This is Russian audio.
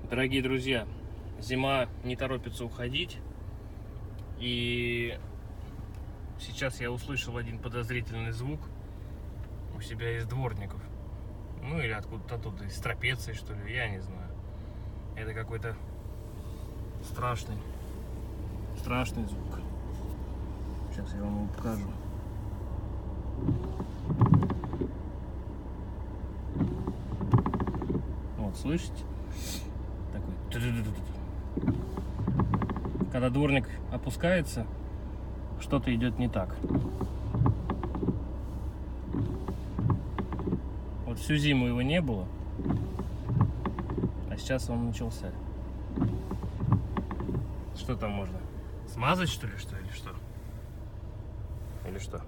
Дорогие друзья, зима не торопится уходить, и сейчас я услышал один подозрительный звук у себя из дворников. Ну или откуда-то оттуда, из трапеции, что ли, я не знаю. Это какой-то страшный звук. Сейчас я вам его покажу. Вот, слышите? Такой. Когда дворник опускается, что-то идет не так. Вот всю зиму его не было, а сейчас он начался. Что там можно? Смазать, что ли, или что? Или что?